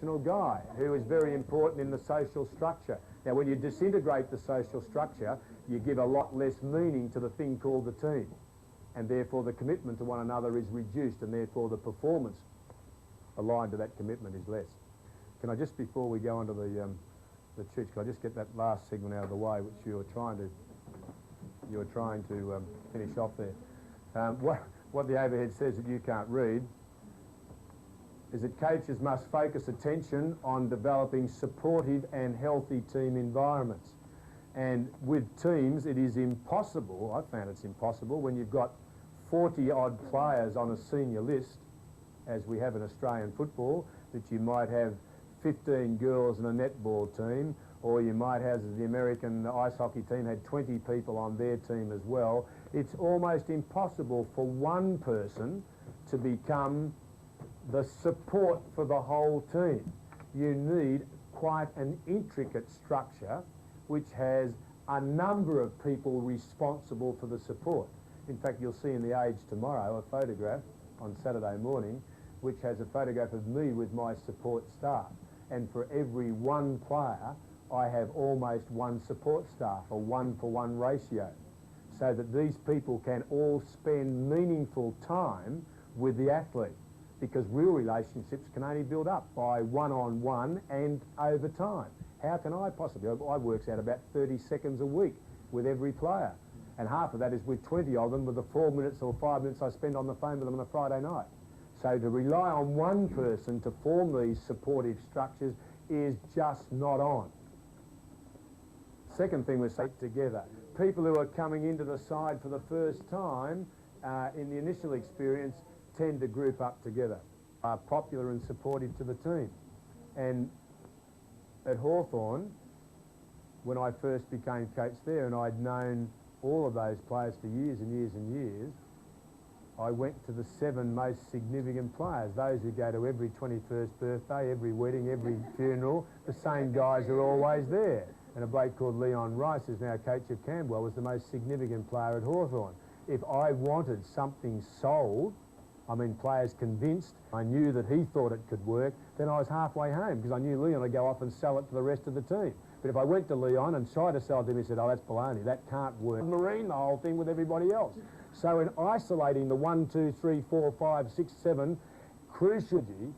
relational guy who is very important in the social structure. Now, when you disintegrate the social structure, you give a lot less meaning to the thing called the team, and therefore the commitment to one another is reduced, and therefore the performance aligned to that commitment is less. Can I just, before we go on to the church, can I just get that last segment out of the way, which you were trying to finish off there. What the overhead says that you can't read is that coaches must focus attention on developing supportive and healthy team environments. And with teams, it is impossible, I found it's impossible, when you've got 40-odd players on a senior list, as we have in Australian football, that you might have 15 girls in a netball team, or you might have, as the American ice hockey team had 20 people on their team as well. It's almost impossible for one person to become the support for the whole team. You need quite an intricate structure which has a number of people responsible for the support. In fact, you'll see in The Age tomorrow a photograph on Saturday morning which has a photograph of me with my support staff. And for every one player, I have almost one support staff, a 1-for-1 ratio, so that these people can all spend meaningful time with the athlete, because real relationships can only build up by one-on-one and over time. How can I possibly? I works out about 30 seconds a week with every player, and half of that is with 20 of them with the 4 minutes or 5 minutes I spend on the phone with them on a Friday night. So to rely on one person to form these supportive structures is just not on. Second thing was say together. People who are coming into the side for the first time in the initial experience tend to group up together, are popular and supportive to the team. And at Hawthorn, when I first became coach there, and I'd known all of those players for years and years and years, I went to the 7 most significant players, those who go to every 21st birthday, every wedding, every funeral. The same guys are always there. And a bloke called Leon Rice, who's now coach of Camberwell, was the most significant player at Hawthorn. If I wanted something sold, I mean players convinced, I knew that he thought it could work, then I was halfway home, because I knew Leon would go off and sell it to the rest of the team. But if I went to Leon and tried to sell it to him, he said, oh, that's baloney, that can't work. Marine the whole thing with everybody else. So in isolating the 1, 2, 3, 4, 5, 6, 7 crucially,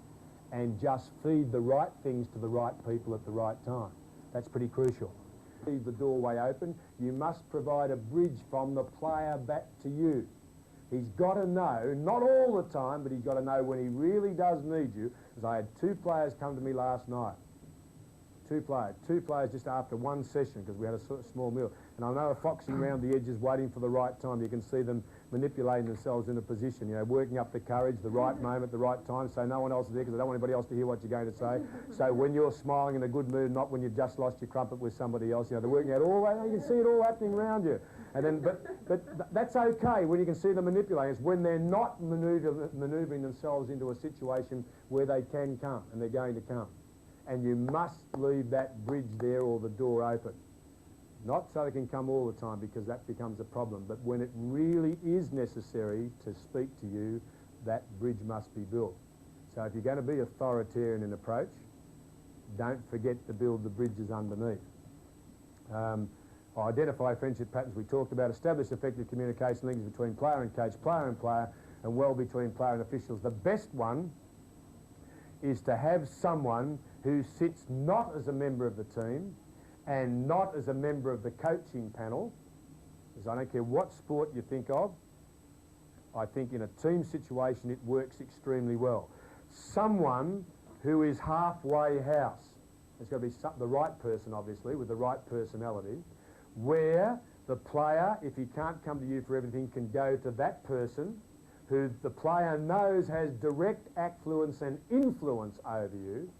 and just feed the right things to the right people at the right time. That's pretty crucial. Leave the doorway open. You must provide a bridge from the player back to you. He's got to know, not all the time, but he's got to know when he really does need you. As I had 2 players come to me last night. 2 players just after one session, because we had a sort of small meal. And I know foxing around the edges, waiting for the right time. You can see them manipulating themselves in a position, you know, working up the courage, the right moment, the right time, so no one else is there, because I don't want anybody else to hear what you're going to say. So when you're smiling in a good mood, not when you've just lost your crumpet with somebody else, you know, they're working out all that, you can see it all happening around you. And then, but that's okay when you can see them manipulating. It's when they're not manoeuvring themselves into a situation where they can come, and they're going to come. And you must leave that bridge there or the door open. Not so they can come all the time, because that becomes a problem, but when it really is necessary to speak to you, that bridge must be built. So if you're going to be authoritarian in approach, don't forget to build the bridges underneath. Identify friendship patterns we talked about, establish effective communication links between player and coach, player, and well between player and officials. The best one is to have someone who sits not as a member of the team and not as a member of the coaching panel, because I don't care what sport you think of, I think in a team situation it works extremely well. Someone who is halfway house. There's got to be the right person, obviously, with the right personality, where the player, if he can't come to you for everything, can go to that person who the player knows has direct affluence and influence over you,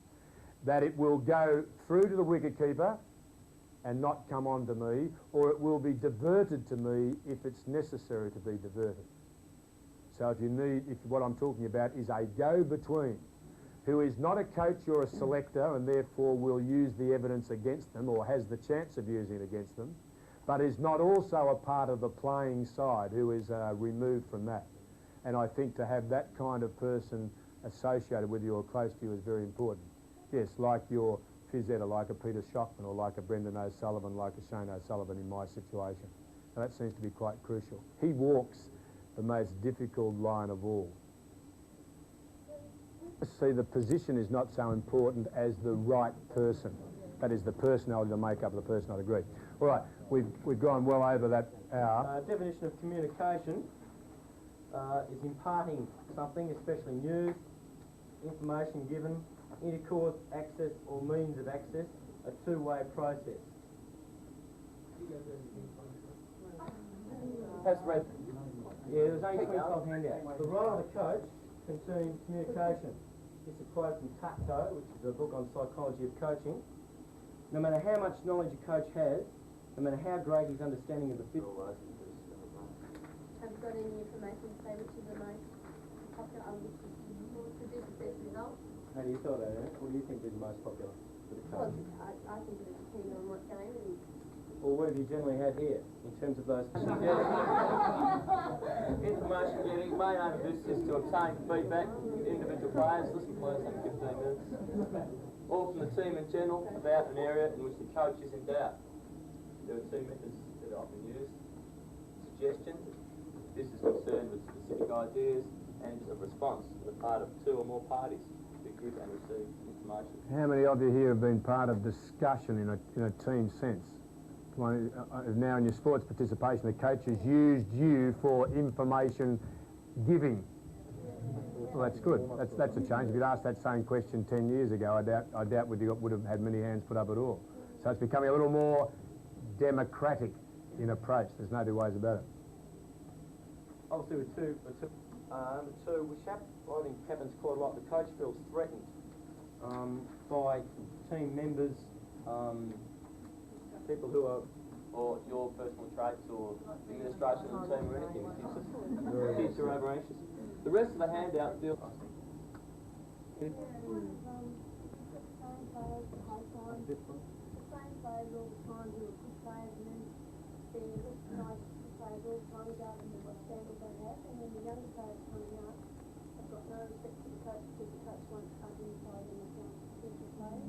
that it will go through to the wicketkeeper and not come on to me, or it will be diverted to me if it's necessary to be diverted. So if you need, what I'm talking about is a go-between who is not a coach or a selector and therefore will use the evidence against them or has the chance of using it against them, but is not also a part of the playing side, who is removed from that. And I think to have that kind of person associated with you or close to you is very important. Yes, like your phys ed, like a Peter Shockman, or like a Brendan O'Sullivan, like a Shane O'Sullivan in my situation. Now that seems to be quite crucial. He walks the most difficult line of all. See, the position is not so important as the right person. That is the personality, the makeup of the person, I'd agree. All right, we've gone well over that hour. Definition of communication is imparting something, especially news, information given, intercourse, access or means of access, a two-way process. That's right. Yeah, there's only 25 handouts. The role of the coach concerns communication. This is quote from Tacto, which is a book on psychology of coaching. No matter how much knowledge a coach has, no matter how great his understanding of the field. Have you got any information to say which is the most popular, which produces the best results? How do you thought about it? What do you think is most popular for the coach? Well, I think it would depend on what game it is. Well, what have you generally had here in terms of those? Information getting. Main aim of this is to obtain feedback from individual players. Listen, please, take 15 minutes. Or from the team in general about an area in which the coach is in doubt. There are two methods that are often used. Suggestion. This is concerned with specific ideas and is a response on the part of two or more parties who give and receive information. How many of you here have been part of discussion in a team sense? Now in your sports participation, the coach has used you for information giving. Well, that's good. That's a change. If you'd asked that same question 10 years ago, I doubt would have had many hands put up at all. So it's becoming a little more democratic in approach. There's no two ways about it. Obviously, with two, which I think happens quite a lot. The coach feels threatened by team members, people who are, Or your personal traits or administration of the team or anything. Kids are over anxious. The rest of the handout deals. The same players all the time who are good players, and then they're nice players all the time without what standard they have, and then the young players coming up have got no respect for the coach because the coach won't cut inside and the future players.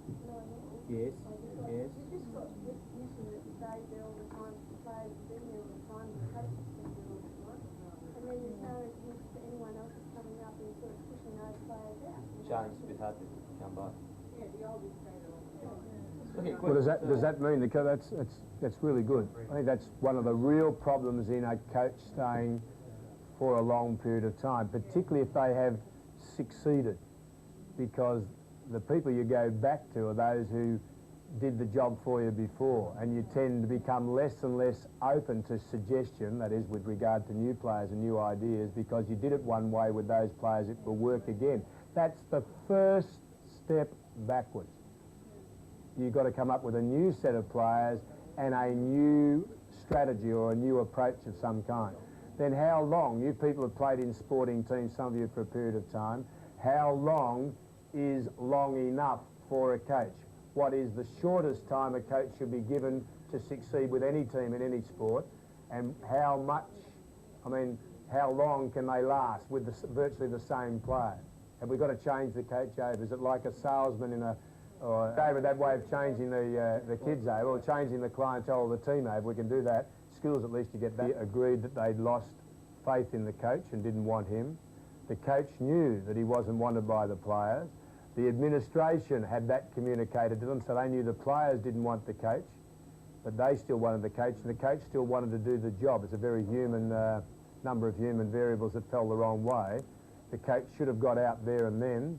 You know what I mean? yes. You've just got recognition that you say there all the time, the players have been there all the time, the coach has been there all the time, and then there's no recognition for anyone else who's coming up and sort of pushing those players out. Change a bit hard to come by. Yeah, the oldest player all the time. Well, does that mean that's really good? I think that's one of the real problems in a coach staying for a long period of time, particularly if they have succeeded, because the people you go back to are those who did the job for you before, and you tend to become less and less open to suggestion, that is with regard to new players and new ideas, because you did it one way with those players, it will work again. That's the first step backwards. You've got to come up with a new set of players and a new strategy or a new approach of some kind. Then how long, you people have played in sporting teams, some of you for a period of time, how long is long enough for a coach? What is the shortest time a coach should be given to succeed with any team in any sport, and how much, how long can they last with virtually the same player? Have we got to change the coach over? Is it like a salesman in a, or David, that way of changing the kids over, or changing the clientele of the team over? We can do that. Schools at least to get that. Agreed that they'd lost faith in the coach and didn't want him. The coach knew that he wasn't wanted by the players. The administration had that communicated to them, so they knew the players didn't want the coach, but they still wanted the coach, and the coach still wanted to do the job. It's a very human, number of human variables that fell the wrong way. The coach should have got out there and then,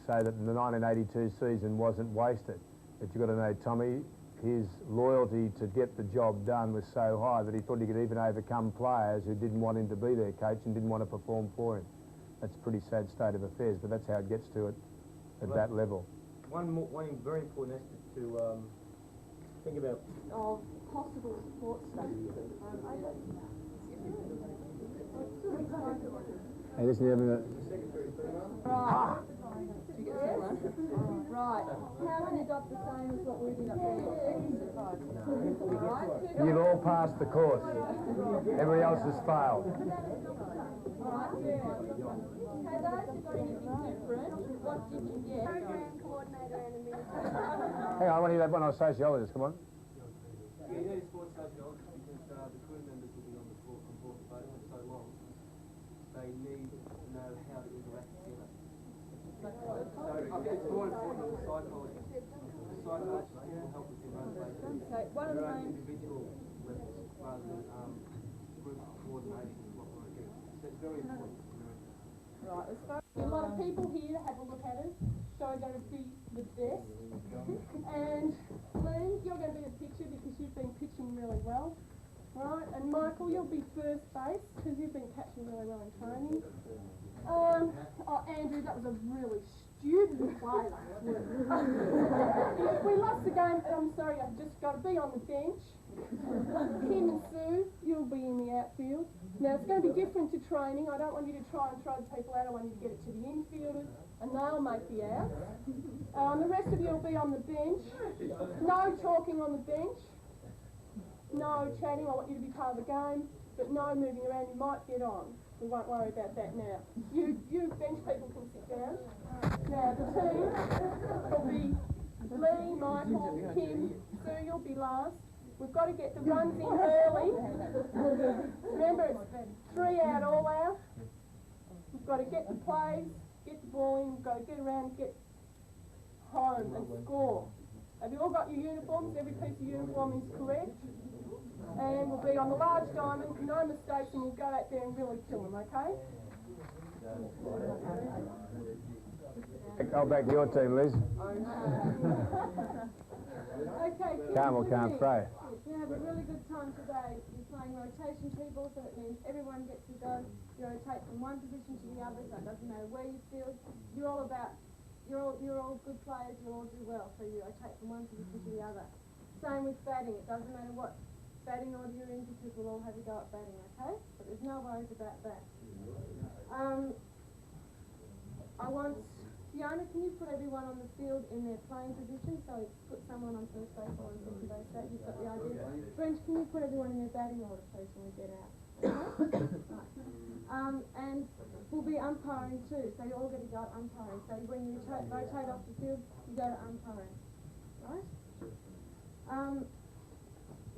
so that the 1982 season wasn't wasted. But you've got to know, Tommy, his loyalty to get the job done was so high that he thought he could even overcome players who didn't want him to be their coach and didn't want to perform for him. That's a pretty sad state of affairs, but that's how it gets to it at that level. One very important aspect to think about. Of possible support stuff. Hey, listen, you having a... Right. Right. How many got the same as what we did up there? You've all passed the course. Everybody else has failed. Right, yeah. Okay, those who got anything different, what did you get? Program coordinator and administrator. Hang on, I want to hear that one on sociologist, come on. Yeah, you need a sports sociologist because the crew members will be on board the boat for so long. They need to know how to interact together. So I think it's more important than the psychologist. The psychologist will help with your motivation. So one of the main Individual levels rather than group coordination is what we're getting. So it's very important. Right, as far as a lot of people here to have a look at it, so I'm going to be the desk. And Lee, you're going to be the pitcher because you've been pitching really well. Right, and Michael, you'll be first base because you've been catching really well in training. Oh, Andrew, that was a really stupid play last week. We lost the game, and I'm sorry, I've just got to be on the bench. Kim and Sue, you'll be in the outfield. Now, it's going to be different to training. I don't want you to try and throw the people out. I want you to get it to the infielders, and they'll make the outs. The rest of you will be on the bench. No talking on the bench. No chatting. I want you to be part of the game, but no moving around. You might get on. We won't worry about that now. You bench people can sit down. Now, the team will be Lee, Michael, Kim, Sue, you'll be last. We've got to get the runs in early. Remember, it's 3 out, all out. We've got to get the plays, get the ball in, we've got to get around, get home and score. Have you all got your uniforms? Every piece of uniform is correct. And we'll be on the large diamond, no mistakes, and we'll go out there and really kill them, okay? Go back to your team, Liz. Okay, Carmel can't throw. We have a really good time today. We're playing rotation people, so it means everyone gets to go. You rotate from one position to the other, so it doesn't matter where you field. You're all good players. You all do well, so you rotate from one position to the other. Same with batting. It doesn't matter what batting order you're in because we'll all have a go at batting, okay? But there's no worries about that. I want Fiona, can you put everyone on the field in their playing position? So put someone on first base or on second base. That you've got the idea. French, can you put everyone in their batting order, please, when we get out? Okay? Right. And we'll be umpiring too, so you all get to go umpiring. So when you rotate off the field, you go to umpiring, right?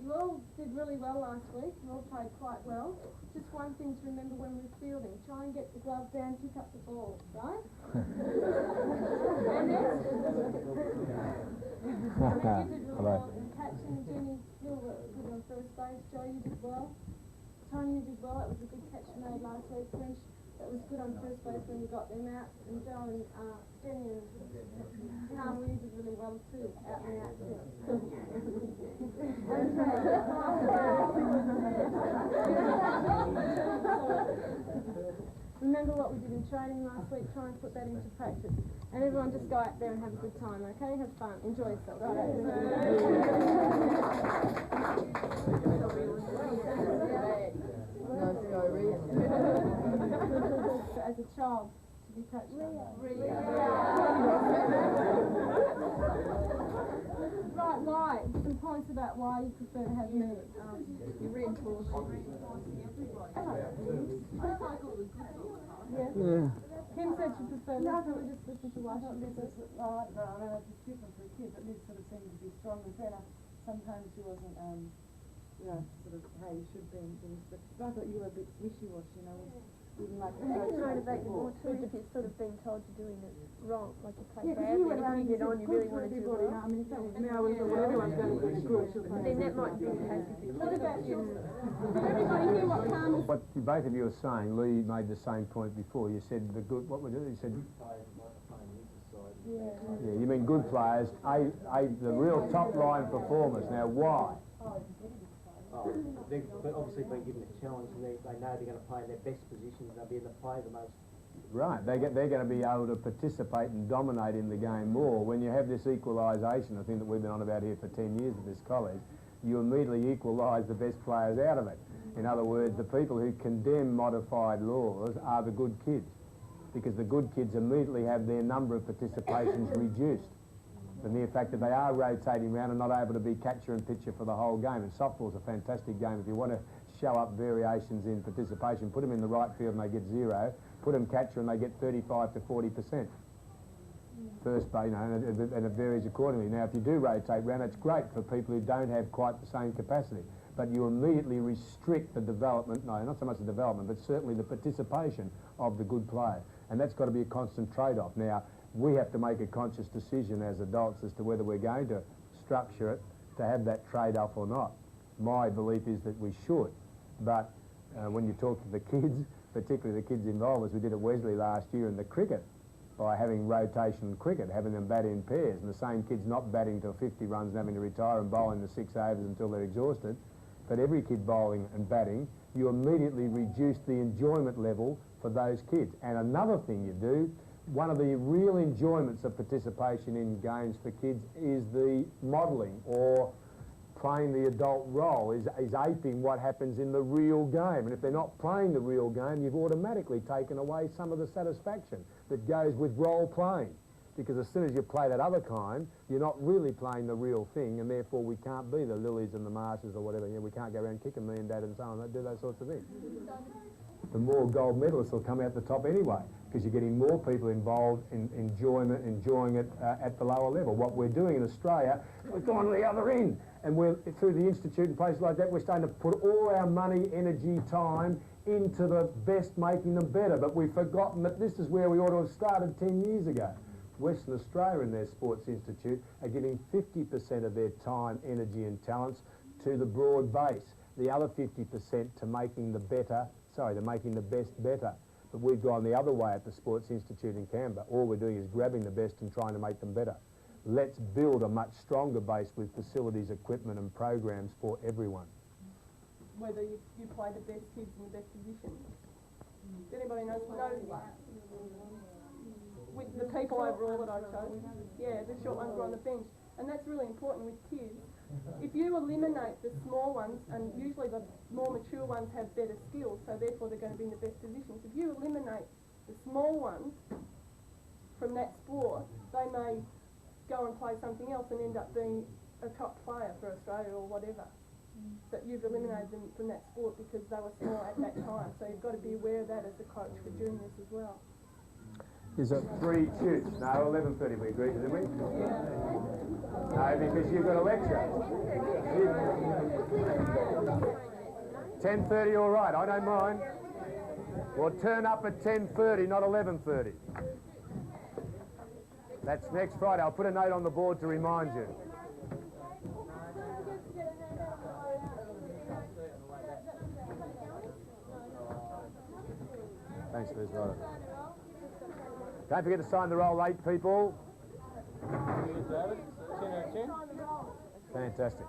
You all did really well last week. You all played quite well. Just one thing to remember when we're fielding. Try and get the glove down, pick up the ball, right? And then you did really well in catching. Jenny, you were good on first base. Joe, you did well. Tony, you did well. That was a good catch you made last week. French, that was good on first base when you got them out. And Joe and Jenny and Carmel, you did really well too, out in the outfield. Remember what we did in training last week, try and put that into practice. And everyone just go out there and have a good time, okay? Have fun, enjoy yourself. As a child, to be touched. Right, why? Some points about why you prefer to have me. You reinforce. Yeah. Kim said she preferred Liz. Can we just listen to why she did this? I don't know, it's different for a kid, but Liz sort of seemed to be strong and fair enough. Sometimes she wasn't, sort of how you should be and things, but I thought you were a bit wishy-washy, even like the coach. It's motivated more too if you're sort of being told you're doing it wrong, like you play Yeah, badly, you went and around you get on, you really want to do well. I mean, if that was me, I would have thought everyone's going to be good. Then that might be the case. What about you? Did everybody hear what Carmel said? What both of you are saying, Lee made the same point before. You said the good, what was it? You said, yeah, you mean good players, the real top line performers. Now, why? They've obviously been given a challenge and they know they're going to play in their best positions and they'll be able to play the most. Right, they're going to be able to participate and dominate in the game more. When you have this equalisation, I think that we've been on about here for 10 years at this college, you immediately equalise the best players out of it. In other words, the people who condemn modified laws are the good kids, because the good kids immediately have their number of participations reduced. The mere fact that they are rotating around and not able to be catcher and pitcher for the whole game. And softball's a fantastic game. If you want to show up variations in participation. Put them in the right field and they get 0. Put them catcher and they get 35 to 40%. First base, and it varies accordingly. Now, if you do rotate round, it's great for people who don't have quite the same capacity. But you immediately restrict the development, no, not so much the development, but certainly the participation of the good player. And that's got to be a constant trade-off. Now, we have to make a conscious decision as adults as to whether we're going to structure it to have that trade-off or not. My belief is that we should. But when you talk to the kids, particularly the kids involved, as we did at Wesley last year in the cricket, by having rotation cricket, having them bat in pairs, and the same kids not batting till 50 runs and having to retire and bowling the 6 overs until they're exhausted, but every kid bowling and batting, you immediately reduce the enjoyment level for those kids. And another thing you do, one of the real enjoyments of participation in games for kids is the modelling or playing the adult role, is aping what happens in the real game. And if they're not playing the real game, you've automatically taken away some of the satisfaction that goes with role playing. Because as soon as you play that other kind, you're not really playing the real thing, and therefore we can't be the Lilies and the Marshes or whatever. You know, we can't go around kicking me and Dad and so on, do those sorts of things. The more gold medalists will come out the top anyway, because you're getting more people involved in enjoying it at the lower level. What we're doing in Australia, we've gone to the other end, and we're through the institute and places like that, we're starting to put all our money, energy, time into the best, making them better. But we've forgotten that this is where we ought to have started 10 years ago. Western Australia in their sports institute are giving 50% of their time, energy and talents to the broad base. The other 50% to making the making the best better. But we've gone the other way at the Sports Institute in Canberra. All we're doing is grabbing the best and trying to make them better. Let's build a much stronger base with facilities, equipment and programs for everyone. Whether you play the best kids in the best position. Does anybody notice with the people overall that I chose? Yeah, the short ones were on the bench. And that's really important with kids. If you eliminate the small ones, and usually the more mature ones have better skills, so therefore they're going to be in the best positions. If you eliminate the small ones from that sport, they may go and play something else and end up being a top player for Australia or whatever. But you've eliminated them from that sport because they were small at that time. So you've got to be aware of that as a coach for juniors as well. Is it 3 shoots? No, 11:30 we agreed, didn't we? Yeah. No, because you've got a lecture. 10:30, all right, I don't mind. We'll turn up at 10:30, not 11:30. That's next Friday. I'll put a note on the board to remind you. Thanks, Liz. Right. Don't forget to sign the roll, 8 people. Fantastic.